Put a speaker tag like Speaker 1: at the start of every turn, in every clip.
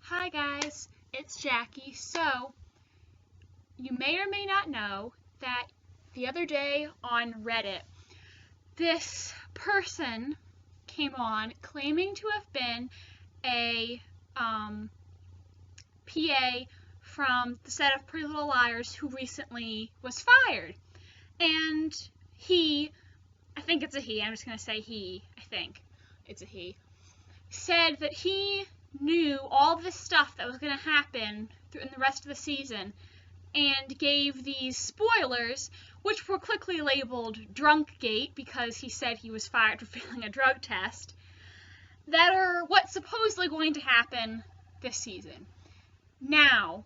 Speaker 1: Hi guys, it's Jackie. So, you may or may not know that the other day on Reddit, this person came on claiming to have been a PA from the set of Pretty Little Liars who recently was fired. And I think it's a he, I'm just going to say he, I think it's a he, said that he knew all this stuff that was going to happen in the rest of the season and gave these spoilers, which were quickly labeled Drunkgate because he said he was fired for failing a drug test, that are what's supposedly going to happen this season. Now,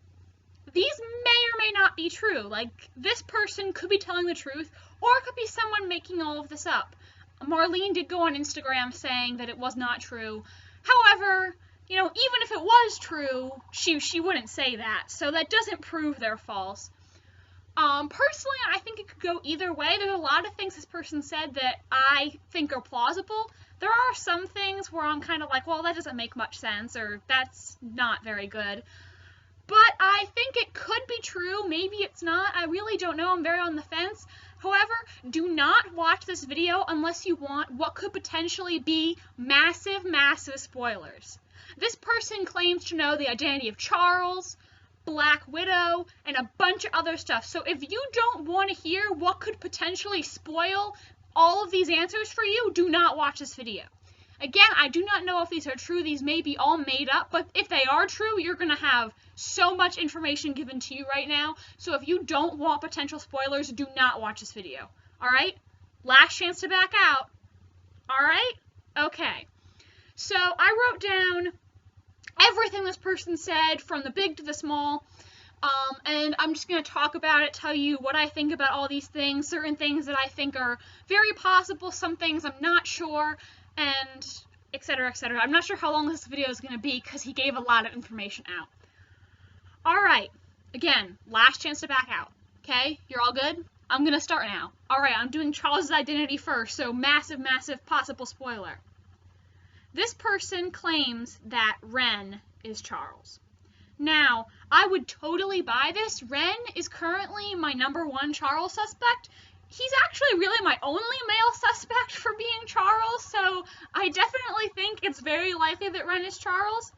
Speaker 1: these may or may not be true. Like, this person could be telling the truth, or it could be someone making all of this up. Marlene did go on Instagram saying that it was not true. However, even if it was true, she wouldn't say that, so that doesn't prove they're false. Personally, I think it could go either way. There's a lot of things this person said that I think are plausible. There are some things where I'm kind of like, well, that doesn't make much sense, or that's not very good. But I think it could be true, maybe it's not, I really don't know, I'm very on the fence. However, do not watch this video unless you want what could potentially be massive, massive spoilers. This person claims to know the identity of Charles, Black Widow, and a bunch of other stuff. So if you don't want to hear what could potentially spoil all of these answers for you, do not watch this video. Again, I do not know if these are true. These may be all made up, but if they are true, you're going to have so much information given to you right now. So if you don't want potential spoilers, do not watch this video. All right? Last chance to back out. All right? Okay. So I wrote down everything this person said, from the big to the small, and I'm just going to talk about it, tell you what I think about all these things, certain things that I think are very possible, some things I'm not sure, and etc., etc. I'm not sure how long this video is going to be because he gave a lot of information out. Alright, again, last chance to back out, okay? You're all good? I'm going to start now. Alright, I'm doing Charles' identity first, so massive, massive possible spoiler. This person claims that Ren is Charles. Now, I would totally buy this. Ren is currently my #1 Charles suspect. He's actually really my only male suspect for being Charles, so I definitely think it's very likely that Ren is Charles.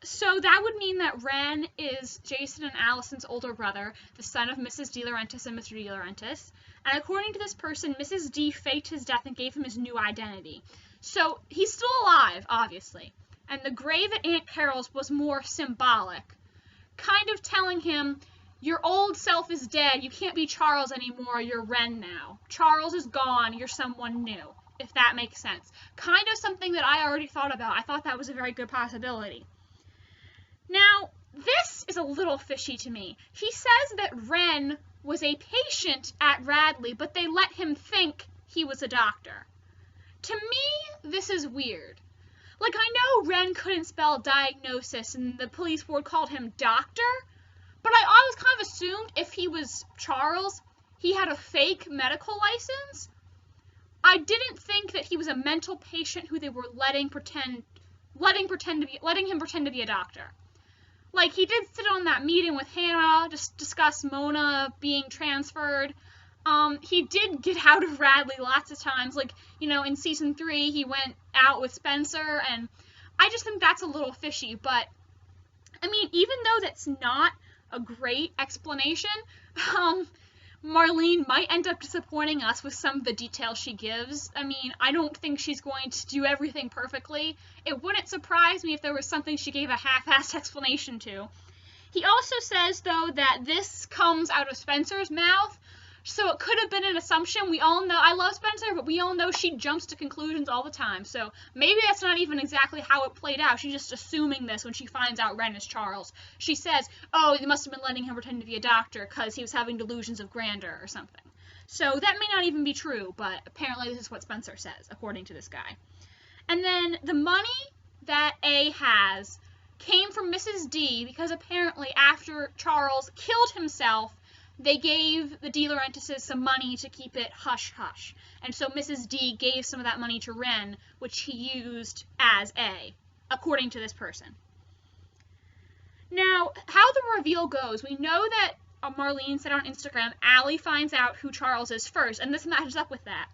Speaker 1: So that would mean that Ren is Jason and Allison's older brother, the son of Mrs. De Laurentiis and Mr. De Laurentiis. And according to this person, Mrs. D faked his death and gave him his new identity. So he's still alive, obviously. And the grave at Aunt Carol's was more symbolic, kind of telling him, your old self is dead, you can't be Charles anymore, you're Ren now. Charles is gone, you're someone new, if that makes sense. Kind of something that I already thought about. I thought that was a very good possibility. Now, this is a little fishy to me. He says that Ren was a patient at Radley, but they let him think he was a doctor. To me, this is weird. Like, I know Ren couldn't spell diagnosis, and the police board called him doctor, but I always kind of assumed if he was Charles, he had a fake medical license. I didn't think that he was a mental patient who they were letting him pretend to be a doctor. Like, he did sit on that meeting with Hannah to discuss Mona being transferred. He did get out of Radley lots of times. Like, in season 3, he went out with Spencer, and I just think that's a little fishy. But, I mean, even though that's not a great explanation, Marlene might end up disappointing us with some of the details she gives. I mean, I don't think she's going to do everything perfectly. It wouldn't surprise me if there was something she gave a half-assed explanation to. He also says, though, that this comes out of Spencer's mouth, so it could have been an assumption. We all know, I love Spencer, but we all know she jumps to conclusions all the time, so maybe that's not even exactly how it played out. She's just assuming this when she finds out Ren is Charles. She says, oh, they must have been letting him pretend to be a doctor because he was having delusions of grandeur or something. So that may not even be true, but apparently this is what Spencer says, according to this guy. And then the money that A has came from Mrs. D because apparently after Charles killed himself, they gave the De Laurentiises some money to keep it hush-hush. And so Mrs. D gave some of that money to Ren, which he used as A, according to this person. Now, how the reveal goes, we know that Marlene said on Instagram, Allie finds out who Charles is first, and this matches up with that.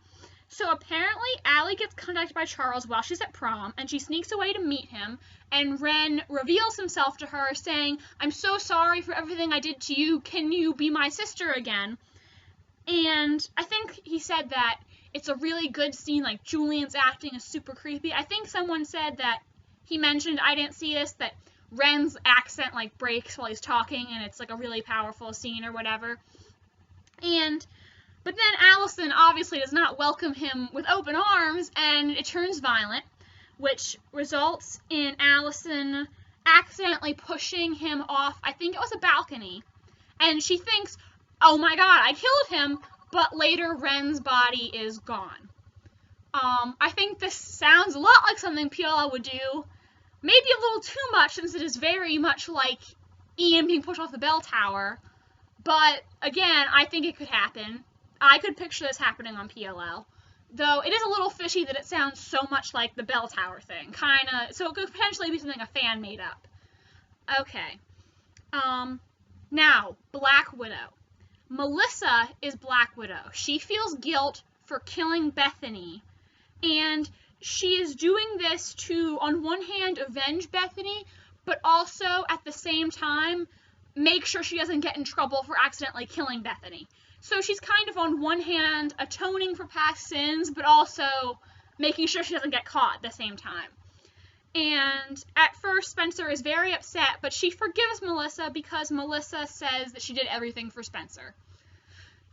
Speaker 1: So apparently, Allie gets contacted by Charles while she's at prom, and she sneaks away to meet him, and Ren reveals himself to her, saying, I'm so sorry for everything I did to you, can you be my sister again? And I think he said that it's a really good scene, like Julian's acting is super creepy. I think someone said that, he mentioned, I didn't see this, that Ren's accent like breaks while he's talking, and it's like a really powerful scene or whatever. But then Allison obviously does not welcome him with open arms, and it turns violent, which results in Allison accidentally pushing him off, I think it was a balcony, and she thinks, oh my god, I killed him, but later Ren's body is gone. I think this sounds a lot like something PLL would do, maybe a little too much since it is very much like Ian being pushed off the bell tower, but again, I think it could happen. I could picture this happening on PLL, though it is a little fishy that it sounds so much like the bell tower thing, kinda, so it could potentially be something a fan made up. Okay. Now, Black Widow. Melissa is Black Widow. She feels guilt for killing Bethany, and she is doing this to, on one hand, avenge Bethany, but also, at the same time, make sure she doesn't get in trouble for accidentally killing Bethany. So she's kind of, on one hand, atoning for past sins, but also making sure she doesn't get caught at the same time. And at first, Spencer is very upset, but she forgives Melissa because Melissa says that she did everything for Spencer.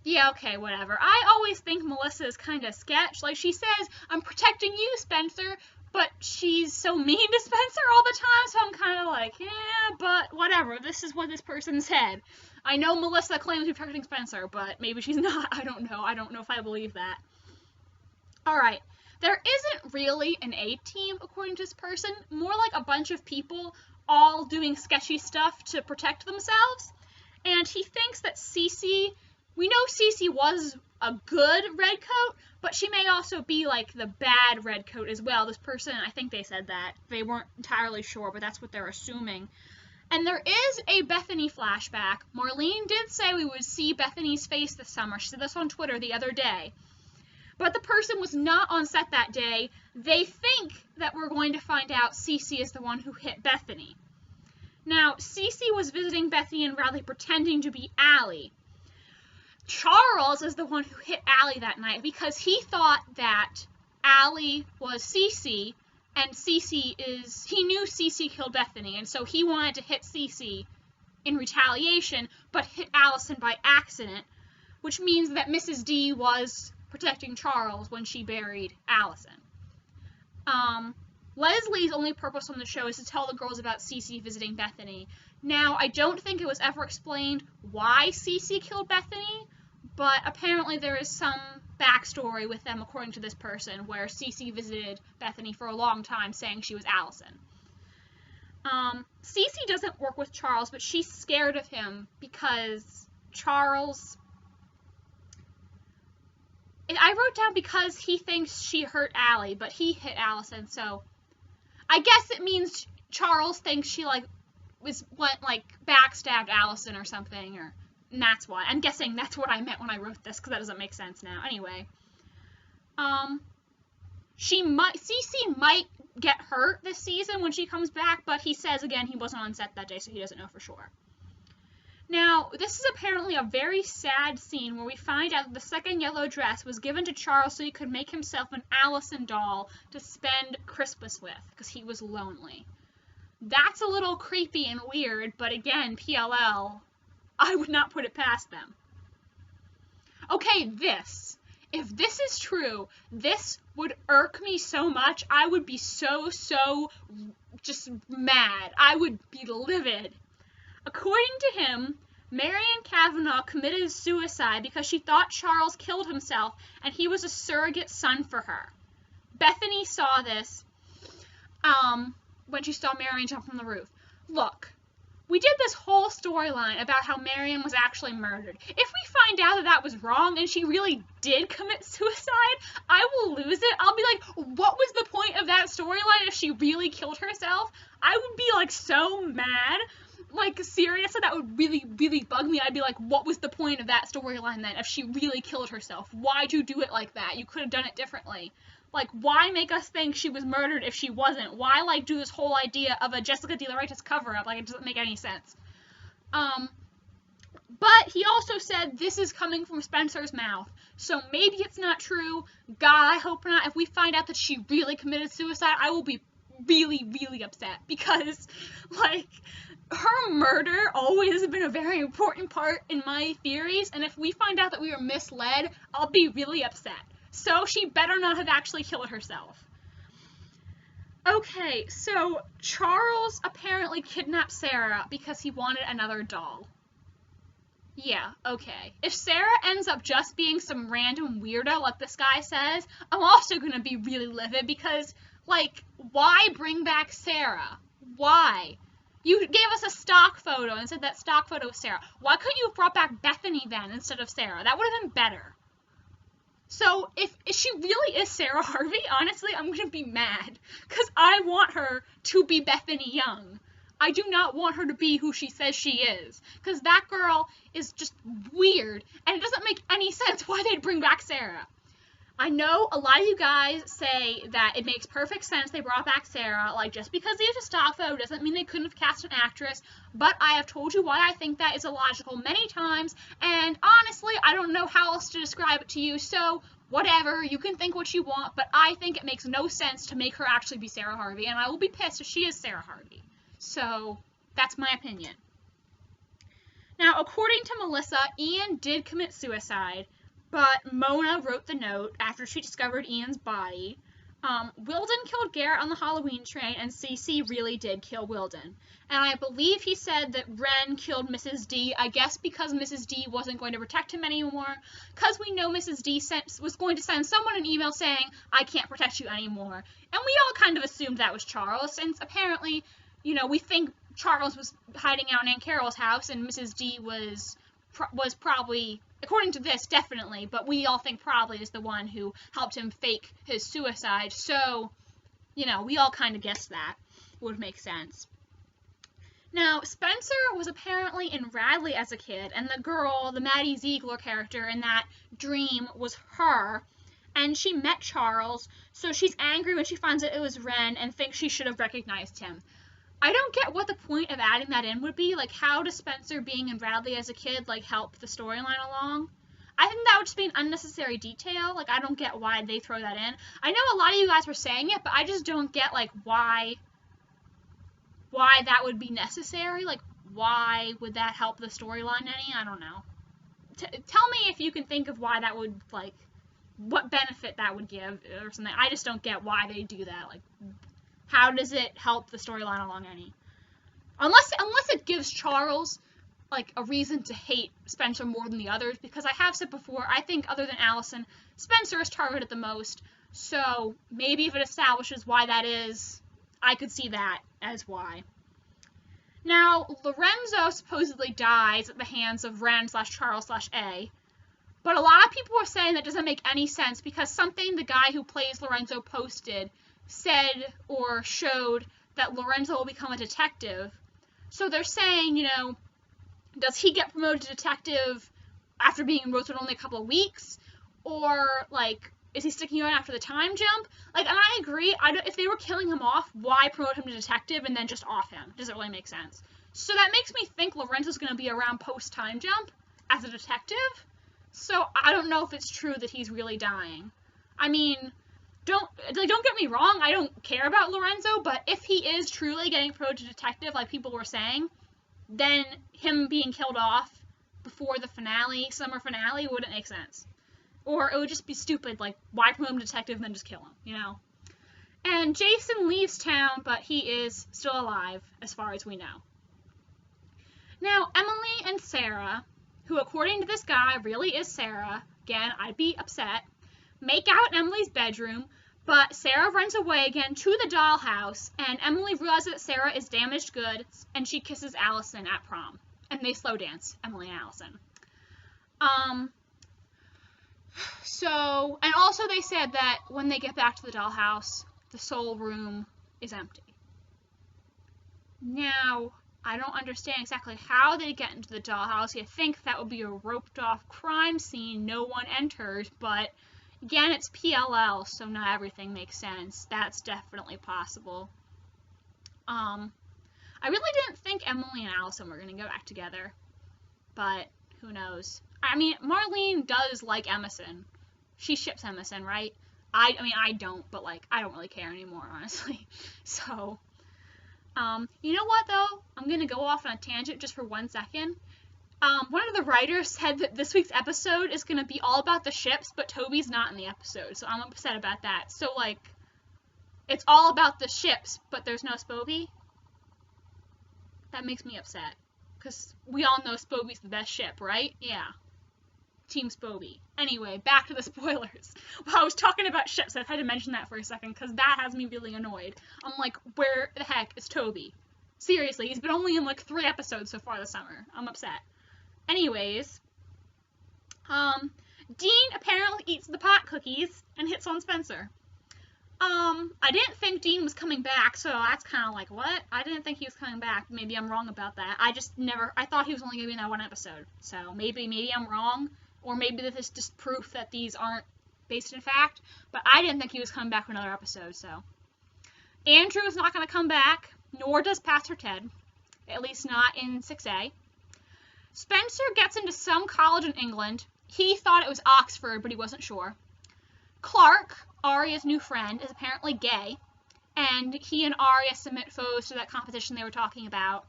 Speaker 1: Yeah, okay, whatever. I always think Melissa is kind of sketch. Like, she says, I'm protecting you, Spencer, but she's so mean to Spencer all the time, so I'm kind of like, yeah, but whatever. This is what this person said. I know Melissa claims to be protecting Spencer, but maybe she's not. I don't know. I don't know if I believe that. Alright. There isn't really an A-team, according to this person. More like a bunch of people all doing sketchy stuff to protect themselves. And he thinks that Cece, we know Cece was a good redcoat, but she may also be like the bad redcoat as well. This person, I think they said that. They weren't entirely sure, but that's what they're assuming. And there is a Bethany flashback. Marlene did say we would see Bethany's face this summer. She said this on Twitter the other day. But the person was not on set that day. They think that we're going to find out Cece is the one who hit Bethany. Now, Cece was visiting Bethany and Radley pretending to be Allie. Charles is the one who hit Allie that night because he thought that Allie was Cece, and he knew Cece killed Bethany, and so he wanted to hit Cece in retaliation, but hit Allison by accident, which means that Mrs. D was protecting Charles when she buried Allison. Leslie's only purpose on the show is to tell the girls about Cece visiting Bethany. Now, I don't think it was ever explained why Cece killed Bethany, but apparently there is some backstory with them, according to this person, where Cece visited Bethany for a long time, saying she was Allison. Cece doesn't work with Charles, but she's scared of him because Charles... I wrote down because he thinks she hurt Allie, but he hit Allison, so... I guess it means Charles thinks she, backstabbed Allison or something, and that's why. I'm guessing that's what I meant when I wrote this, because that doesn't make sense now. Anyway. Cece might get hurt this season when she comes back, but he says, again, he wasn't on set that day, so he doesn't know for sure. Now, this is apparently a very sad scene where we find out that the second yellow dress was given to Charles so he could make himself an Allison doll to spend Christmas with, because he was lonely. That's a little creepy and weird, but again, PLL, I would not put it past them. Okay, this. If this is true, this would irk me so much. I would be so just mad. I would be livid. According to him, Marion Cavanaugh committed suicide because she thought Charles killed himself and he was a surrogate son for her. Bethany saw this when she saw Marion jump from the roof. Look, we did this whole storyline about how Marion was actually murdered. If we find out that that was wrong and she really did commit suicide, I will lose it. I'll be like, what was the point of that storyline if she really killed herself? I would be like so mad. like, seriously, that would really, really bug me. I'd be like, what was the point of that storyline then if she really killed herself? Why'd you do it like that? You could have done it differently. Like, why make us think she was murdered if she wasn't? Why, like, do this whole idea of a Jessica De La Renta's cover-up? Like, it doesn't make any sense. But he also said this is coming from Spencer's mouth. So maybe it's not true. God, I hope not. If we find out that she really committed suicide, I will be really, really upset. Because, like, her murder always has been a very important part in my theories. And if we find out that we were misled, I'll be really upset. So she better not have actually killed herself. Okay, so Charles apparently kidnapped Sarah because he wanted another doll. Yeah, okay. If Sarah ends up just being some random weirdo like this guy says, I'm also going to be really livid because, like, why bring back Sarah? Why? You gave us a stock photo and said that stock photo was Sarah. Why couldn't you have brought back Bethany then instead of Sarah? That would have been better. So if she really is Sarah Harvey, honestly, I'm going to be mad because I want her to be Bethany Young. I do not want her to be who she says she is, because that girl is just weird, and it doesn't make any sense why they'd bring back Sarah. I know a lot of you guys say that it makes perfect sense they brought back Sarah, like, just because they used a stock photo doesn't mean they couldn't have cast an actress, but I have told you why I think that is illogical many times, and honestly, I don't know how else to describe it to you, so whatever, you can think what you want, but I think it makes no sense to make her actually be Sarah Harvey, and I will be pissed if she is Sarah Harvey. So, that's my opinion. Now, according to Melissa, Ian did commit suicide, but Mona wrote the note after she discovered Ian's body. Wilden killed Garrett on the Halloween train, and Cece really did kill Wilden. And I believe he said that Wren killed Mrs. D, I guess because Mrs. D wasn't going to protect him anymore, because we know Mrs. D was going to send someone an email saying, I can't protect you anymore. And we all kind of assumed that was Charles, since apparently, you know, we think Charles was hiding out in Aunt Carol's house, and Mrs. D was probably, according to this, definitely, but we all think probably is the one who helped him fake his suicide, so, you know, we all kind of guessed that would make sense. Now, Spencer was apparently in Radley as a kid, and the girl, the Maddie Ziegler character in that dream, was her, and she met Charles, so she's angry when she finds out it was Wren and thinks she should have recognized him. I don't get what the point of adding that in would be. Like, how does Spencer being in Radley as a kid, like, help the storyline along? I think that would just be an unnecessary detail. Like, I don't get why they throw that in. I know a lot of you guys were saying it, but I just don't get, like, why that would be necessary. Like, why would that help the storyline any? I don't know. Tell me if you can think of why that would, like, what benefit that would give or something. I just don't get why they do that. Like, how does it help the storyline along any? Unless it gives Charles, like, a reason to hate Spencer more than the others, because I have said before, I think other than Allison, Spencer is targeted the most, so maybe if it establishes why that is, I could see that as why. Now, Lorenzo supposedly dies at the hands of Ren/Charles/A, but a lot of people are saying that doesn't make any sense, because something the guy who plays Lorenzo posted said or showed that Lorenzo will become a detective. So they're saying, you know, does he get promoted to detective after being in Rosewood only a couple of weeks? Or, like, is he sticking around after the time jump? Like, and I agree, if they were killing him off, why promote him to detective and then just off him? Doesn't really make sense. So that makes me think Lorenzo's going to be around post-time jump as a detective. So I don't know if it's true that he's really dying. I mean, don't get me wrong, I don't care about Lorenzo, but if he is truly getting promoted to detective, like people were saying, then him being killed off before the finale, summer finale, wouldn't make sense. Or it would just be stupid, like, why promote him to detective and then just kill him, you know? And Jason leaves town, but he is still alive, as far as we know. Now, Emily and Sarah, who according to this guy really is Sarah, again, I'd be upset, make out in Emily's bedroom, but Sarah runs away again to the dollhouse, and Emily realizes that Sarah is damaged goods, and she kisses Allison at prom. And they slow dance, Emily and Allison. So, and also they said that when they get back to the dollhouse, the soul room is empty. Now, I don't understand exactly how they get into the dollhouse. You think that would be a roped-off crime scene, no one enters, but again, it's PLL, so not everything makes sense. That's definitely possible. I really didn't think Emily and Allison were going to go back together, but who knows. I mean, Marlene does like Emerson. She ships Emerson, right? I mean, I don't, but, like, I don't really care anymore, honestly. So, you know what, though? I'm going to go off on a tangent just for 1 second. One of the writers said that this week's episode is going to be all about the ships, but Toby's not in the episode, so I'm upset about that. So, like, it's all about the ships, but there's no Spoby. That makes me upset, because we all know Spoby's the best ship, right? Yeah. Team Spoby. Anyway, back to the spoilers. Well, I was talking about ships, I had to mention that for a second, because that has me really annoyed. I'm like, where the heck is Toby? Seriously, he's been only in like 3 episodes so far this summer. I'm upset. Anyways, Dean apparently eats the pot cookies and hits on Spencer. I didn't think Dean was coming back, so that's kind of like, what? I didn't think he was coming back. Maybe I'm wrong about that. I thought he was only going to be in that 1 episode. So maybe I'm wrong, or maybe this is just proof that these aren't based in fact, but I didn't think he was coming back for another episode, so. Andrew is not going to come back, nor does Pastor Ted, at least not in 6A. Spencer gets into some college in England. He thought it was Oxford, but he wasn't sure. Clark, Arya's new friend, is apparently gay, and he and Arya submit foes to that competition they were talking about.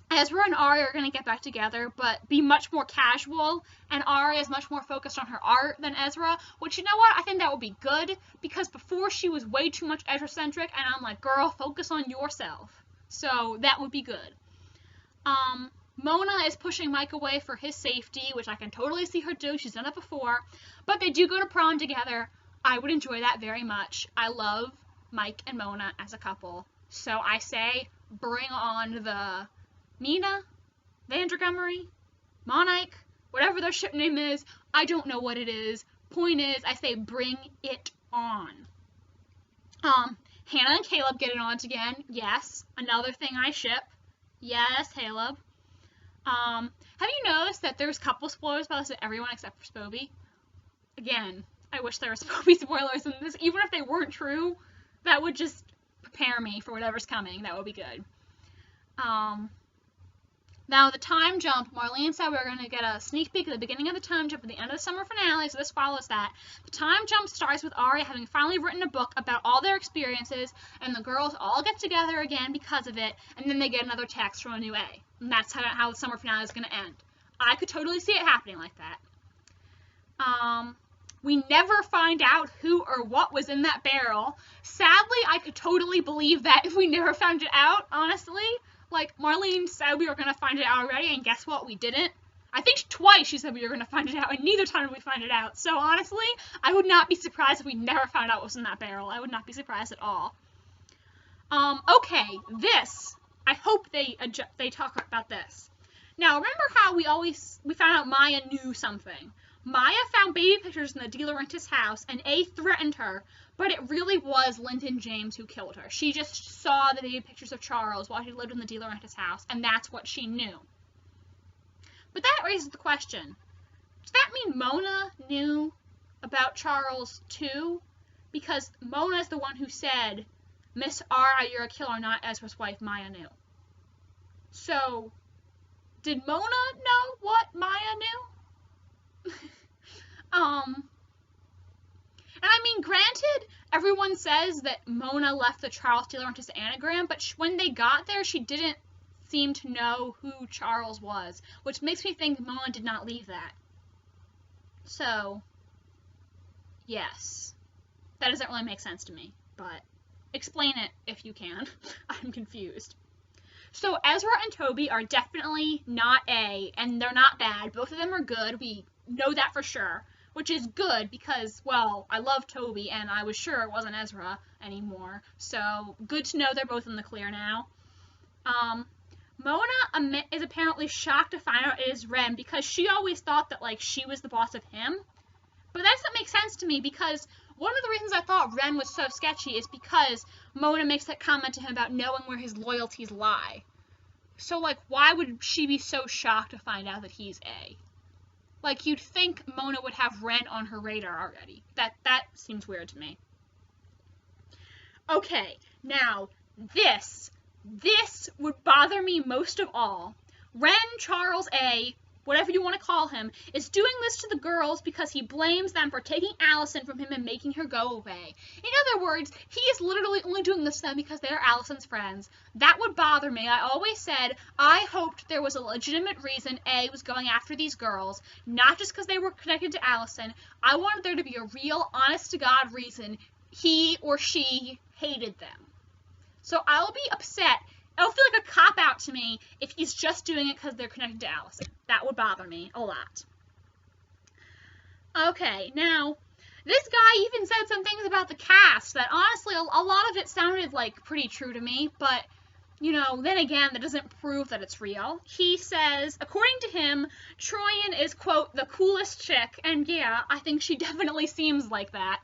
Speaker 1: Ezra and Arya are going to get back together, but be much more casual, and Arya is much more focused on her art than Ezra, which, you know what, I think that would be good, because before she was way too much Ezra-centric, and I'm like, girl, focus on yourself. So that would be good. Mona is pushing Mike away for his safety, which I can totally see her do. She's done it before. But they do go to prom together. I would enjoy that very much. I love Mike and Mona as a couple. So I say, bring on the Mina, Vandergummery, Monike, whatever their ship name is. I don't know what it is. Point is, I say bring it on. Hannah and Caleb get it on again. Yes. Another thing I ship. Yes, Caleb. Have you noticed that there's couple spoilers about this to everyone except for Spoby? Again, I wish there were Spoby spoilers in this. Even if they weren't true, that would just prepare me for whatever's coming. That would be good. Now, the time jump, Marlene said we were going to get a sneak peek at the beginning of the time jump at the end of the summer finale, so this follows that. The time jump starts with Arya having finally written a book about all their experiences, and the girls all get together again because of it, and then they get another text from a new A. And that's how the summer finale is going to end. I could totally see it happening like that. We never find out who or what was in that barrel. Sadly, I could totally believe that if we never found it out, honestly. Like, Marlene said we were going to find it out already, and guess what? We didn't. I think twice she said we were going to find it out, and neither time did we find it out. So, honestly, I would not be surprised if we never found out what was in that barrel. I would not be surprised at all. Okay, this. I hope they talk about this. Now, remember how we found out Maya knew something? Maya found baby pictures in the De Laurentiis house, and A threatened her, but it really was Linton James who killed her. She just saw the baby pictures of Charles while he lived in the De Laurentiis house, and that's what she knew. But that raises the question, does that mean Mona knew about Charles too? Because Mona is the one who said, Miss Arya, you're a killer, not Ezra's wife. Maya knew. So, did Mona know what Maya knew? And I mean, granted, everyone says that Mona left the Charles De Laurentiis anagram, but when they got there, she didn't seem to know who Charles was, which makes me think Mona did not leave that. So, yes. That doesn't really make sense to me, but explain it if you can. I'm confused. So Ezra and Toby are definitely not A, and they're not bad. Both of them are good. We know that for sure, which is good because, well, I love Toby, and I was sure it wasn't Ezra anymore. So good to know they're both in the clear now. Mona is apparently shocked to find out it is Rem because she always thought that, like, she was the boss of him. But that doesn't make sense to me because one of the reasons I thought Ren was so sketchy is because Mona makes that comment to him about knowing where his loyalties lie. So, like, why would she be so shocked to find out that he's A? Like, you'd think Mona would have Ren on her radar already. That seems weird to me. Okay, now, this would bother me most of all. Ren Charles A, whatever you want to call him, is doing this to the girls because he blames them for taking Allison from him and making her go away. In other words, he is literally only doing this to them because they are Allison's friends. That would bother me. I always said I hoped there was a legitimate reason A was going after these girls, not just because they were connected to Allison. I wanted there to be a real, honest-to-God reason he or she hated them. So I'll be upset. It'll feel like a cop-out to me if he's just doing it because they're connected to Allison. That would bother me a lot. Okay, now, this guy even said some things about the cast that honestly, a lot of it sounded like pretty true to me, but, you know, then again, that doesn't prove that it's real. He says, according to him, Troyan is, quote, the coolest chick, and yeah, I think she definitely seems like that.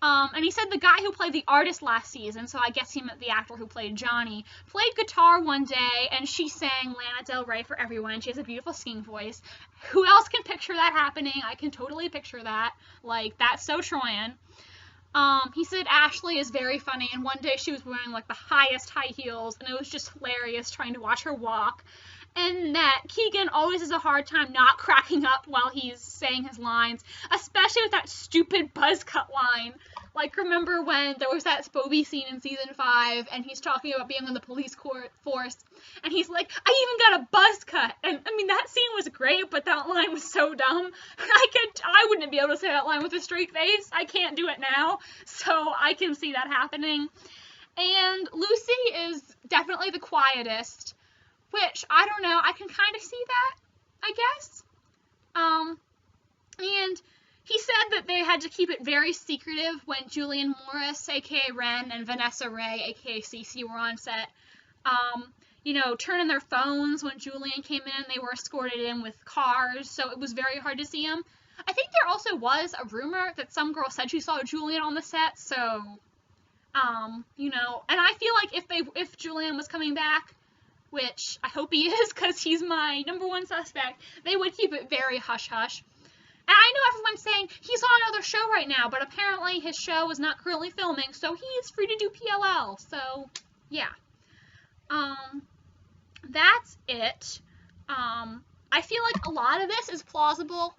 Speaker 1: And he said the guy who played the artist last season, so I guess he meant the actor who played Johnny, played guitar one day, and she sang Lana Del Rey for everyone. She has a beautiful singing voice. Who else can picture that happening? I can totally picture that. Like, that's so Troyan. He said Ashley is very funny, and one day she was wearing, like, the highest high heels, and it was just hilarious trying to watch her walk. And that Keegan always has a hard time not cracking up while he's saying his lines, especially with that stupid buzz cut line. Like, remember when there was that Spoby scene in season 5, and he's talking about being on the police force, and he's like, I even got a buzz cut. And, I mean, that scene was great, but that line was so dumb. I wouldn't be able to say that line with a straight face. I can't do it now, so I can see that happening. And Lucy is definitely the quietest, which, I don't know, I can kind of see that, I guess. And he said that they had to keep it very secretive when Julian Morris, aka Ren, and Vanessa Ray, aka Cece, were on set. You know, turning their phones when Julian came in, they were escorted in with cars, so it was very hard to see him. I think there also was a rumor that some girl said she saw Julian on the set, so, you know, and I feel like if Julian was coming back, which I hope he is because he's my #1 suspect, they would keep it very hush-hush. And I know everyone's saying he's on another show right now, but apparently his show is not currently filming, so he is free to do PLL. So, yeah. That's it. I feel like a lot of this is plausible.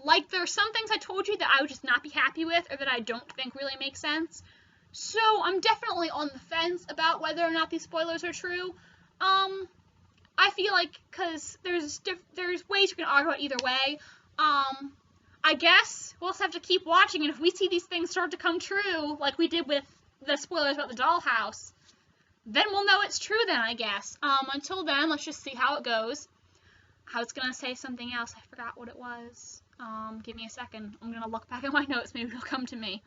Speaker 1: Like, there are some things I told you that I would just not be happy with or that I don't think really make sense. So, I'm definitely on the fence about whether or not these spoilers are true. I feel like, because there's ways you can argue it either way. I guess we'll just have to keep watching, and if we see these things start to come true, like we did with the spoilers about the dollhouse, then we'll know it's true then, I guess. Until then, let's just see how it goes. I was gonna say something else. I forgot what it was. Give me a second. I'm gonna look back at my notes. Maybe it'll come to me.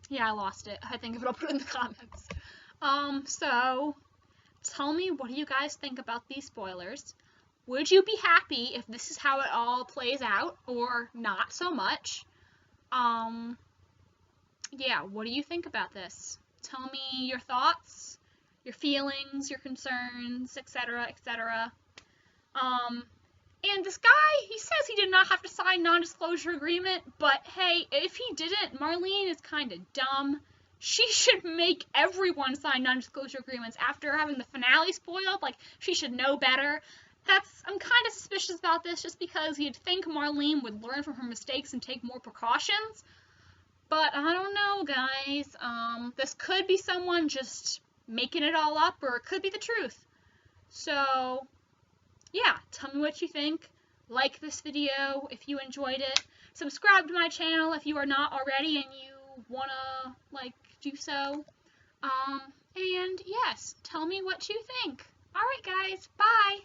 Speaker 1: Yeah, I lost it. I think I'll put it in the comments. So, tell me, what do you guys think about these spoilers? Would you be happy if this is how it all plays out, or not so much? Yeah, what do you think about this? Tell me your thoughts, your feelings, your concerns, etc., etc. And this guy, he says he did not have to sign non-disclosure agreement, but hey, if he didn't, Marlene is kind of dumb. She should make everyone sign non-disclosure agreements after having the finale spoiled. Like, she should know better. I'm kind of suspicious about this just because you'd think Marlene would learn from her mistakes and take more precautions. But I don't know, guys. This could be someone just making it all up, or it could be the truth. So, yeah, tell me what you think. Like this video if you enjoyed it. Subscribe to my channel if you are not already and you wanna, like, do so. And yes, tell me what you think. Alright guys, bye!